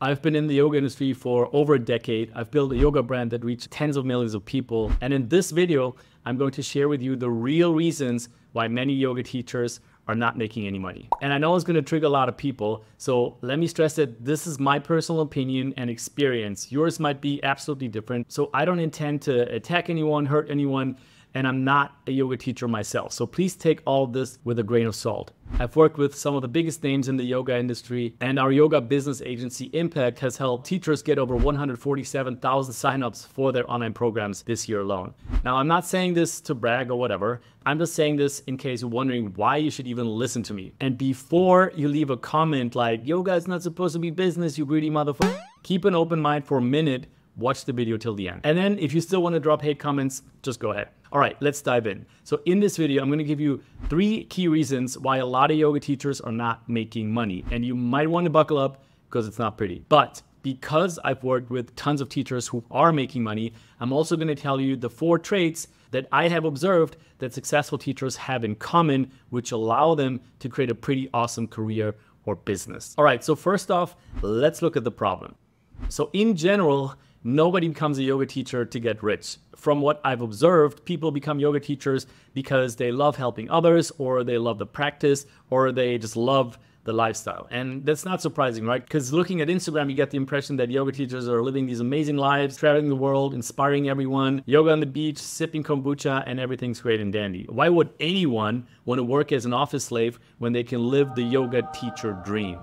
I've been in the yoga industry for over a decade. I've built a yoga brand that reached tens of millions of people. And in this video, I'm going to share with you the real reasons why many yoga teachers are not making any money. And I know it's going to trigger a lot of people. So let me stress that this is my personal opinion and experience. Yours might be absolutely different. So I don't intend to attack anyone, hurt anyone, and I'm not a yoga teacher myself. So please take all of this with a grain of salt. I've worked with some of the biggest names in the yoga industry, and our yoga business agency Impact has helped teachers get over 147,000 signups for their online programs this year alone. Now, I'm not saying this to brag or whatever. I'm just saying this in case you're wondering why you should even listen to me. And before you leave a comment like, yoga is not supposed to be business, you greedy motherfucker, keep an open mind for a minute. Watch the video till the end. And then if you still want to drop hate comments, just go ahead. All right, let's dive in. So in this video, I'm going to give you 3 key reasons why a lot of yoga teachers are not making money. And you might want to buckle up because it's not pretty. But because I've worked with tons of teachers who are making money, I'm also going to tell you the 4 traits that I have observed that successful teachers have in common, which allow them to create a pretty awesome career or business. All right, so first off, let's look at the problem. So in general, nobody becomes a yoga teacher to get rich. From what I've observed, people become yoga teachers because they love helping others, or they love the practice, or they just love the lifestyle. And that's not surprising, right? Because looking at Instagram, you get the impression that yoga teachers are living these amazing lives, traveling the world, inspiring everyone, yoga on the beach, sipping kombucha, and everything's great and dandy. Why would anyone want to work as an office slave when they can live the yoga teacher dream?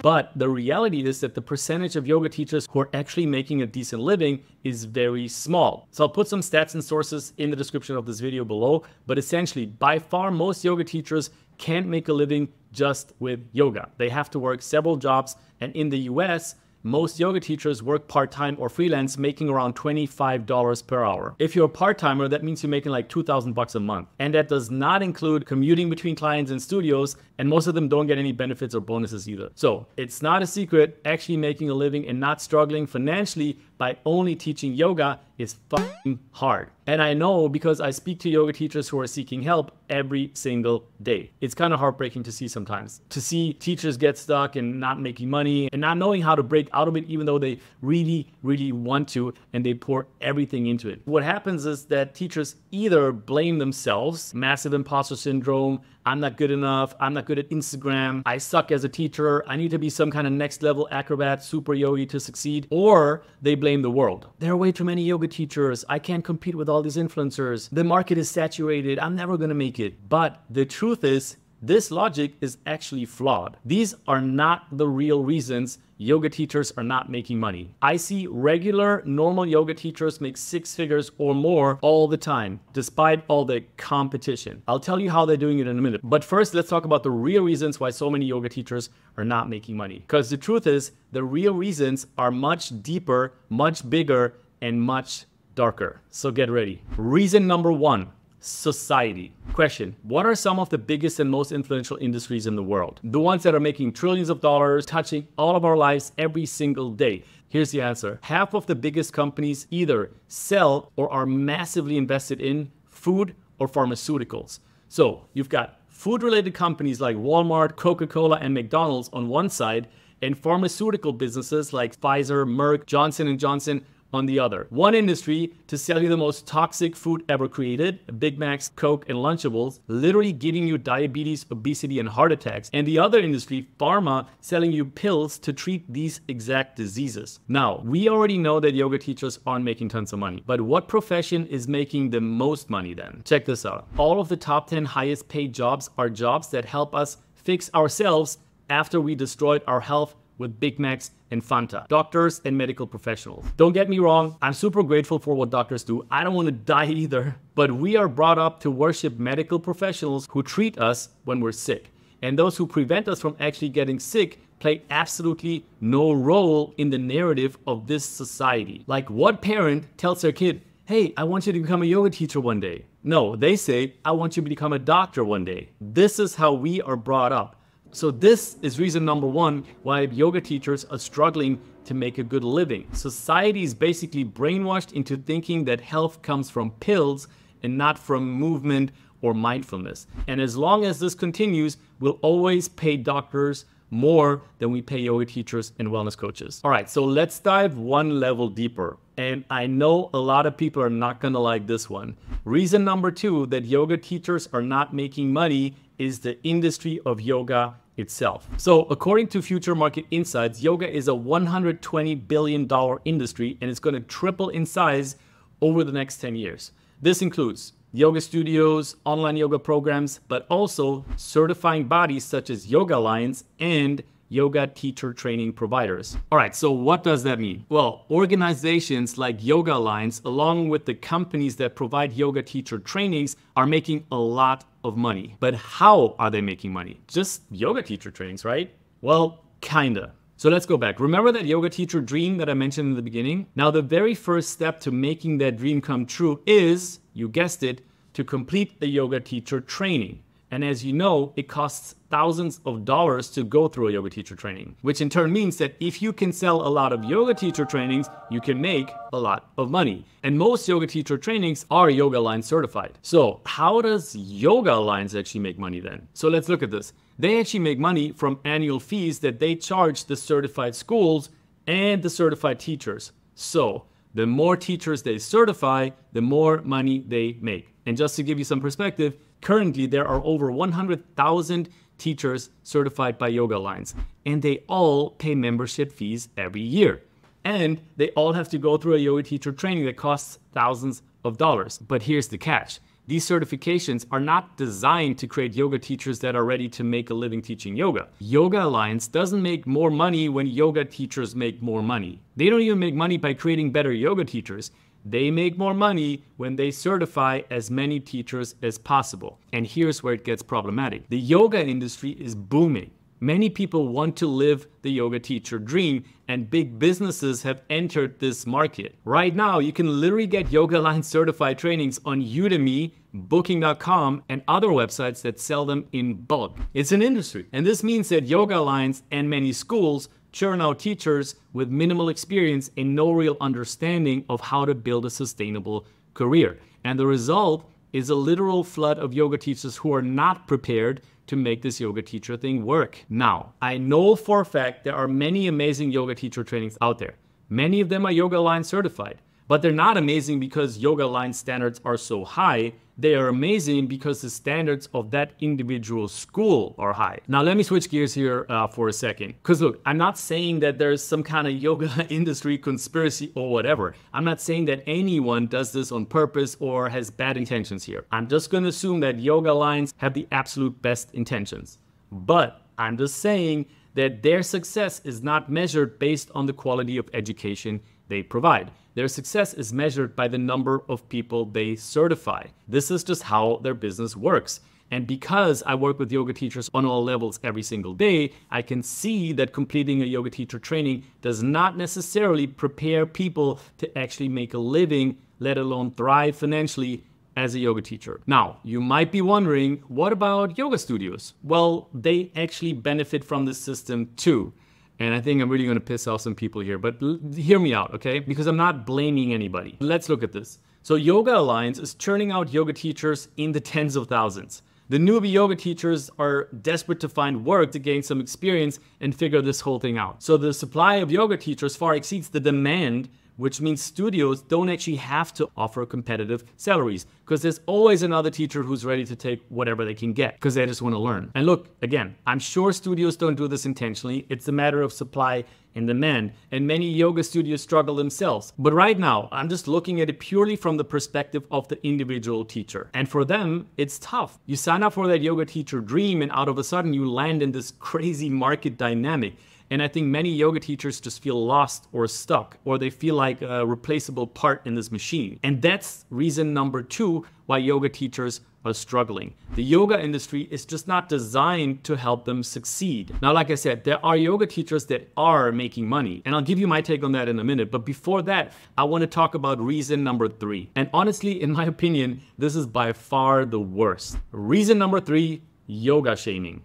But the reality is that the percentage of yoga teachers who are actually making a decent living is very small. So I'll put some stats and sources in the description of this video below, but essentially by far most yoga teachers can't make a living just with yoga. They have to work several jobs, and in the US, most yoga teachers work part-time or freelance, making around $25 per hour. If you're a part-timer, that means you're making like $2,000 a month. And that does not include commuting between clients and studios, and most of them don't get any benefits or bonuses either. So it's not a secret, actually making a living and not struggling financially by only teaching yoga is fucking hard. And I know because I speak to yoga teachers who are seeking help every single day. It's kind of heartbreaking to see sometimes. To see teachers get stuck and not making money and not knowing how to break out of it, even though they really, really want to, and they pour everything into it. What happens is that teachers either blame themselves, massive imposter syndrome, I'm not good enough, I'm not good at Instagram, I suck as a teacher, I need to be some kind of next level acrobat, super yogi to succeed, or they blame the world. There are way too many yoga teachers, I can't compete with all these influencers, the market is saturated, I'm never gonna make it. But the truth is, this logic is actually flawed. These are not the real reasons yoga teachers are not making money. I see regular, normal yoga teachers make 6 figures or more all the time, despite all the competition. I'll tell you how they're doing it in a minute. But first, let's talk about the real reasons why so many yoga teachers are not making money. Because the truth is, the real reasons are much deeper, much bigger, and much darker. So get ready. Reason number 1. Society. Question: what are some of the biggest and most influential industries in the world? The ones that are making trillions of dollars, touching all of our lives every single day. Here's the answer. Half of the biggest companies either sell or are massively invested in food or pharmaceuticals. So you've got food-related companies like Walmart, Coca-Cola, and McDonald's on one side, and pharmaceutical businesses like Pfizer, Merck, Johnson & Johnson on the other. One industry to sell you the most toxic food ever created, Big Macs, Coke, and Lunchables, literally giving you diabetes, obesity, and heart attacks. And the other industry, pharma, selling you pills to treat these exact diseases. Now, we already know that yoga teachers aren't making tons of money, but what profession is making the most money then? Check this out. All of the top 10 highest paid jobs are jobs that help us fix ourselves after we destroyed our health with Big Macs and Fanta. Doctors and medical professionals. Don't get me wrong, I'm super grateful for what doctors do. I don't want to die either. But we are brought up to worship medical professionals who treat us when we're sick. And those who prevent us from actually getting sick play absolutely no role in the narrative of this society. Like, what parent tells their kid, hey, I want you to become a yoga teacher one day? No, they say, I want you to become a doctor one day. This is how we are brought up. So this is reason number 1 why yoga teachers are struggling to make a good living. Society is basically brainwashed into thinking that health comes from pills and not from movement or mindfulness. And as long as this continues, we'll always pay doctors more than we pay yoga teachers and wellness coaches. All right, so let's dive one level deeper. And I know a lot of people are not gonna like this one. Reason number 2 that yoga teachers are not making money is the industry of yoga itself. So according to Future Market Insights, yoga is a $120 billion industry, and it's gonna triple in size over the next 10 years. This includes yoga studios, online yoga programs, but also certifying bodies such as Yoga Alliance and yoga teacher training providers. All right, so what does that mean? Well, organizations like Yoga Alliance, along with the companies that provide yoga teacher trainings, are making a lot of money. But how are they making money? Just yoga teacher trainings, right? Well, kinda. So let's go back. Remember that yoga teacher dream that I mentioned in the beginning? Now, the very first step to making that dream come true is, you guessed it, to complete the yoga teacher training. And as you know, it costs thousands of dollars to go through a yoga teacher training, which in turn means that if you can sell a lot of yoga teacher trainings, you can make a lot of money. And most yoga teacher trainings are Yoga Alliance certified. So how does Yoga Alliance actually make money then? So let's look at this. They actually make money from annual fees that they charge the certified schools and the certified teachers. So the more teachers they certify, the more money they make. And just to give you some perspective, currently there are over 100,000 teachers certified by Yoga Alliance, and they all pay membership fees every year. And they all have to go through a yoga teacher training that costs thousands of dollars. But here's the catch. These certifications are not designed to create yoga teachers that are ready to make a living teaching yoga. Yoga Alliance doesn't make more money when yoga teachers make more money. They don't even make money by creating better yoga teachers. They make more money when they certify as many teachers as possible. And here's where it gets problematic. The yoga industry is booming. Many people want to live the yoga teacher dream, and big businesses have entered this market. Right now, you can literally get Yoga Alliance certified trainings on Udemy, Booking.com, and other websites that sell them in bulk. It's an industry. And this means that Yoga Alliance and many schools churn out teachers with minimal experience and no real understanding of how to build a sustainable career. And the result is a literal flood of yoga teachers who are not prepared to make this yoga teacher thing work. Now, I know for a fact there are many amazing yoga teacher trainings out there. Many of them are Yoga Alliance certified, but they're not amazing because Yoga Alliance standards are so high. They are amazing because the standards of that individual school are high. Now, let me switch gears here for a second. Because look, I'm not saying that there's some kind of yoga industry conspiracy or whatever. I'm not saying that anyone does this on purpose or has bad intentions here. I'm just going to assume that Yoga Alliance have the absolute best intentions. But I'm just saying that their success is not measured based on the quality of education they provide. Their success is measured by the number of people they certify. This is just how their business works. And because I work with yoga teachers on all levels every single day, I can see that completing a yoga teacher training does not necessarily prepare people to actually make a living, let alone thrive financially as a yoga teacher. Now, you might be wondering, what about yoga studios? Well, they actually benefit from this system too. And I think I'm really gonna piss off some people here, but hear me out, okay? Because I'm not blaming anybody. Let's look at this. So Yoga Alliance is churning out yoga teachers in the tens of thousands. The newbie yoga teachers are desperate to find work to gain some experience and figure this whole thing out. So the supply of yoga teachers far exceeds the demand, which means studios don't actually have to offer competitive salaries because there's always another teacher who's ready to take whatever they can get because they just want to learn. And look, again, I'm sure studios don't do this intentionally. It's a matter of supply and demand, and many yoga studios struggle themselves. But right now, I'm just looking at it purely from the perspective of the individual teacher. And for them, it's tough. You sign up for that yoga teacher dream and out of a sudden you land in this crazy market dynamic. And I think many yoga teachers just feel lost or stuck, or they feel like a replaceable part in this machine. And that's reason number 2 why yoga teachers are struggling. The yoga industry is just not designed to help them succeed. Now, like I said, there are yoga teachers that are making money, and I'll give you my take on that in a minute. But before that, I want to talk about reason number 3. And honestly, in my opinion, this is by far the worst. Reason number 3, yoga shaming.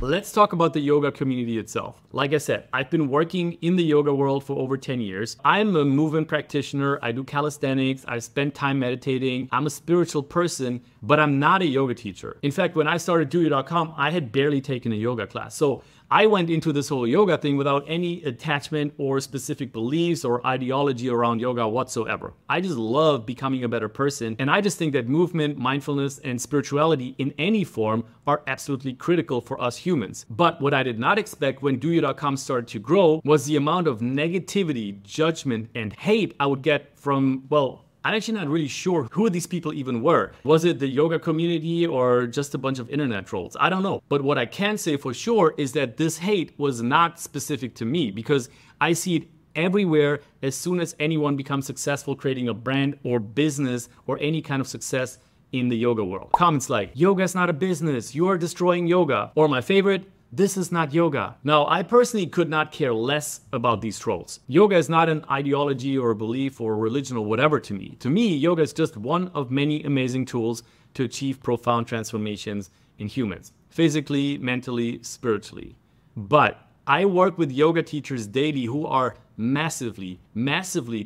Let's talk about the yoga community itself. Like I said, I've been working in the yoga world for over 10 years. I'm a movement practitioner. I do calisthenics. I spend time meditating. I'm a spiritual person, but I'm not a yoga teacher. In fact, when I started doyou.com, I had barely taken a yoga class. So I went into this whole yoga thing without any attachment or specific beliefs or ideology around yoga whatsoever. I just love becoming a better person. And I just think that movement, mindfulness, and spirituality in any form are absolutely critical for us humans. But what I did not expect when doyou.com started to grow was the amount of negativity, judgment, and hate I would get from, well, I'm actually not really sure who these people even were. Was it the yoga community or just a bunch of internet trolls? I don't know. But what I can say for sure is that this hate was not specific to me, because I see it everywhere as soon as anyone becomes successful creating a brand or business or any kind of success in the yoga world. Comments like, yoga is not a business, you are destroying yoga. Or my favorite, this is not yoga. Now, I personally could not care less about these trolls. Yoga is not an ideology or a belief or a religion or whatever to me. To me, yoga is just one of many amazing tools to achieve profound transformations in humans, physically, mentally, spiritually. But I work with yoga teachers daily who are massively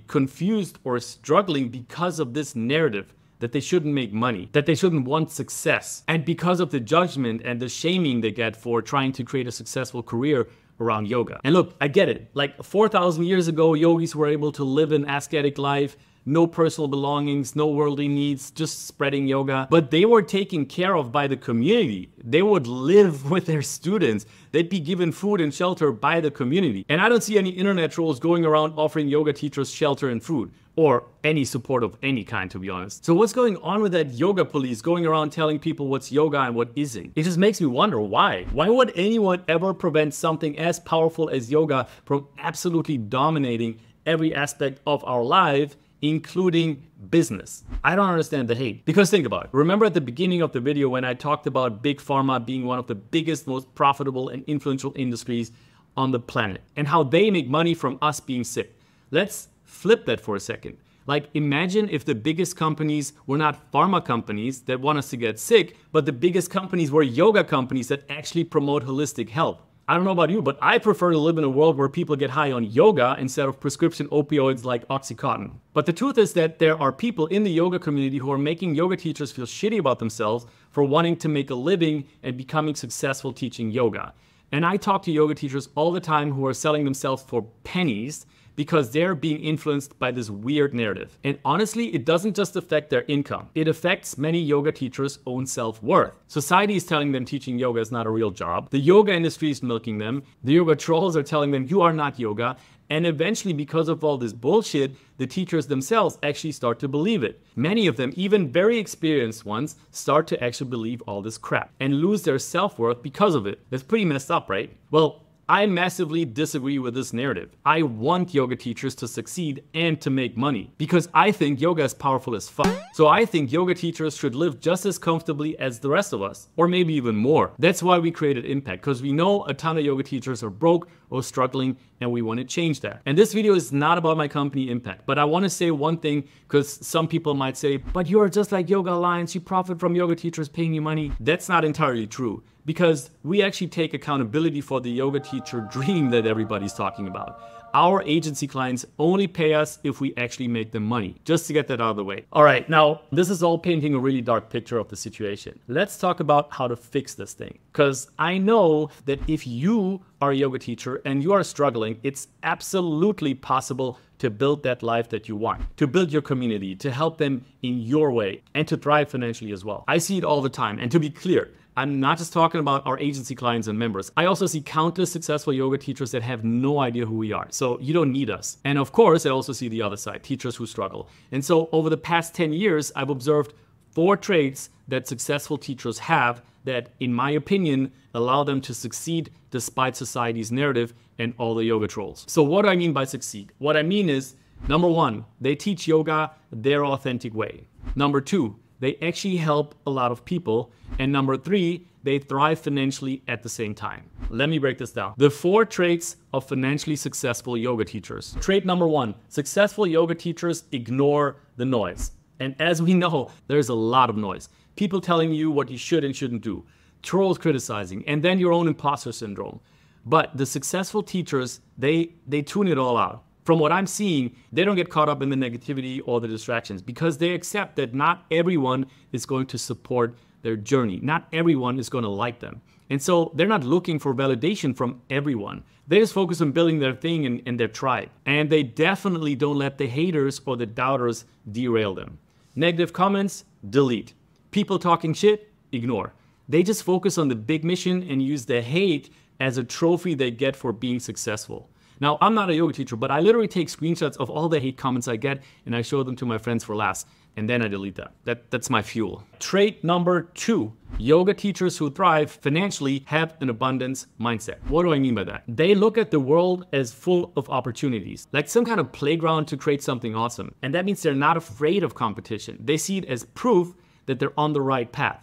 confused or struggling because of this narrative that they shouldn't make money, that they shouldn't want success, and because of the judgment and the shaming they get for trying to create a successful career around yoga. And look, I get it. Like 4,000 years ago, yogis were able to live an ascetic life, no personal belongings, no worldly needs, just spreading yoga. But they were taken care of by the community. They would live with their students. They'd be given food and shelter by the community. And I don't see any internet trolls going around offering yoga teachers shelter and food, or any support of any kind, to be honest. So what's going on with that yoga police going around telling people what's yoga and what isn't? It just makes me wonder why. Why would anyone ever prevent something as powerful as yoga from absolutely dominating every aspect of our life, including business? I don't understand the hate. Because think about it. Remember at the beginning of the video when I talked about big pharma being one of the biggest, most profitable and influential industries on the planet, and how they make money from us being sick. Let's flip that for a second. Like, imagine if the biggest companies were not pharma companies that want us to get sick, but the biggest companies were yoga companies that actually promote holistic health. I don't know about you, but I prefer to live in a world where people get high on yoga instead of prescription opioids like Oxycontin. But the truth is that there are people in the yoga community who are making yoga teachers feel shitty about themselves for wanting to make a living and becoming successful teaching yoga. And I talk to yoga teachers all the time who are selling themselves for pennies because they're being influenced by this weird narrative. And honestly, it doesn't just affect their income. It affects many yoga teachers' own self-worth. Society is telling them teaching yoga is not a real job. The yoga industry is milking them. The yoga trolls are telling them you are not yoga. And eventually, because of all this bullshit, the teachers themselves actually start to believe it. Many of them, even very experienced ones, start to actually believe all this crap and lose their self-worth because of it. That's pretty messed up, right? Well, I massively disagree with this narrative. I want yoga teachers to succeed and to make money because I think yoga is powerful as fuck. So I think yoga teachers should live just as comfortably as the rest of us, or maybe even more. That's why we created Impact, because we know a ton of yoga teachers are broke or struggling and we want to change that. And this video is not about my company Impact, but I want to say one thing because some people might say, but you're just like Yoga Alliance, you profit from yoga teachers paying you money. That's not entirely true, because we actually take accountability for the yoga teacher dream that everybody's talking about. Our agency clients only pay us if we actually make them money, just to get that out of the way. All right, now this is all painting a really dark picture of the situation. Let's talk about how to fix this thing. Because I know that if you are a yoga teacher and you are struggling, it's absolutely possible to build that life that you want, to build your community, to help them in your way, and to thrive financially as well. I see it all the time. And to be clear, I'm not just talking about our agency clients and members. I also see countless successful yoga teachers that have no idea who we are. So you don't need us. And of course, I also see the other side, teachers who struggle. And so over the past 10 years, I've observed 4 traits that successful teachers have that, in my opinion, allow them to succeed despite society's narrative and all the yoga trolls. So what do I mean by succeed? What I mean is, number 1, they teach yoga their authentic way. Number 2, they actually help a lot of people. And number 3, they thrive financially at the same time. Let me break this down. The 4 traits of financially successful yoga teachers. Trait number 1, successful yoga teachers ignore the noise. And as we know, there's a lot of noise. People telling you what you should and shouldn't do, trolls criticizing, and then your own imposter syndrome. But the successful teachers, they tune it all out. From what I'm seeing, they don't get caught up in the negativity or the distractions because they accept that not everyone is going to support their journey. Not everyone is going to like them. And so they're not looking for validation from everyone. They just focus on building their thing and their tribe. And they definitely don't let the haters or the doubters derail them. Negative comments, delete. People talking shit, ignore. They just focus on the big mission and use the hate as a trophy they get for being successful. Now, I'm not a yoga teacher, but I literally take screenshots of all the hate comments I get and I show them to my friends for laughs, and then I delete them. That's my fuel. Trait number 2, yoga teachers who thrive financially have an abundance mindset. What do I mean by that? They look at the world as full of opportunities, like some kind of playground to create something awesome. And that means they're not afraid of competition. They see it as proof that they're on the right path.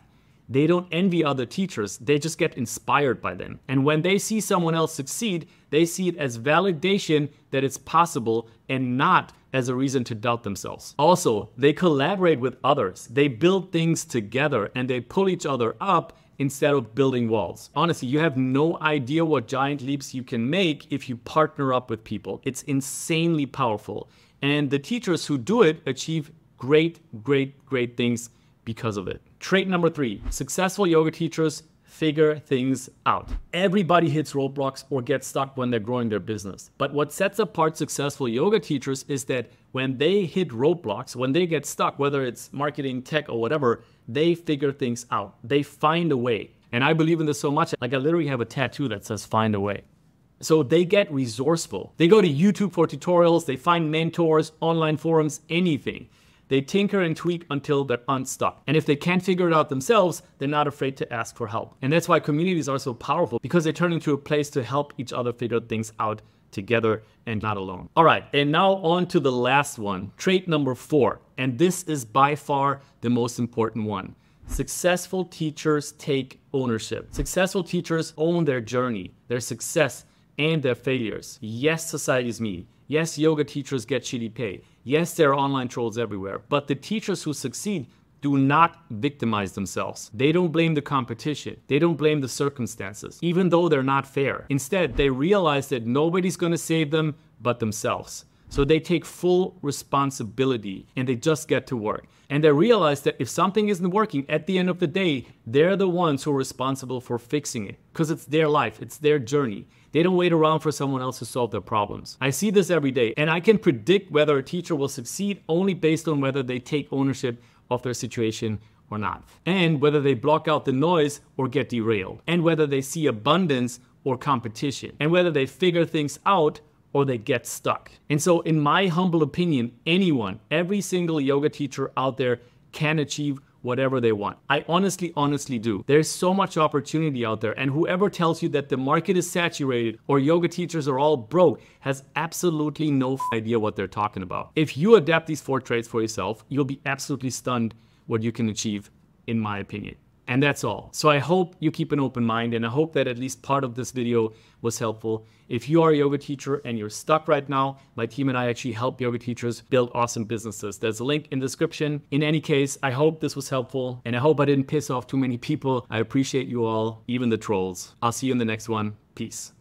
They don't envy other teachers, they just get inspired by them. And when they see someone else succeed, they see it as validation that it's possible and not as a reason to doubt themselves. Also, they collaborate with others. They build things together and they pull each other up instead of building walls. Honestly, you have no idea what giant leaps you can make if you partner up with people. It's insanely powerful. And the teachers who do it achieve great things because of it. Trait number 3, successful yoga teachers figure things out. Everybody hits roadblocks or gets stuck when they're growing their business. But what sets apart successful yoga teachers is that when they hit roadblocks, when they get stuck, whether it's marketing, tech, or whatever, they figure things out. They find a way. And I believe in this so much, like I literally have a tattoo that says find a way. So they get resourceful. They go to YouTube for tutorials, they find mentors, online forums, anything. They tinker and tweak until they're unstuck. And if they can't figure it out themselves, they're not afraid to ask for help. And that's why communities are so powerful, because they turn into a place to help each other figure things out together and not alone. All right, and now on to the last one, trait number 4. And this is by far the most important one. Successful teachers take ownership. Successful teachers own their journey, their success, and their failures. Yes, society is mean. Yes, yoga teachers get shitty pay. Yes, there are online trolls everywhere, but the teachers who succeed do not victimize themselves. They don't blame the competition. They don't blame the circumstances, even though they're not fair. Instead, they realize that nobody's gonna save them but themselves. So they take full responsibility and they just get to work. And they realize that if something isn't working, at the end of the day, they're the ones who are responsible for fixing it, because it's their life, it's their journey. They don't wait around for someone else to solve their problems. I see this every day, and I can predict whether a teacher will succeed only based on whether they take ownership of their situation or not, and whether they block out the noise or get derailed, and whether they see abundance or competition, and whether they figure things out or they get stuck. And so in my humble opinion, anyone, every single yoga teacher out there can achieve whatever they want. I honestly do. There's so much opportunity out there, and whoever tells you that the market is saturated or yoga teachers are all broke has absolutely no idea what they're talking about. If you adapt these 4 traits for yourself, you'll be absolutely stunned what you can achieve, in my opinion. And that's all. So I hope you keep an open mind, and I hope that at least part of this video was helpful. If you are a yoga teacher and you're stuck right now, my team and I actually help yoga teachers build awesome businesses. There's a link in the description. In any case, I hope this was helpful, and I hope I didn't piss off too many people. I appreciate you all, even the trolls. I'll see you in the next one. Peace.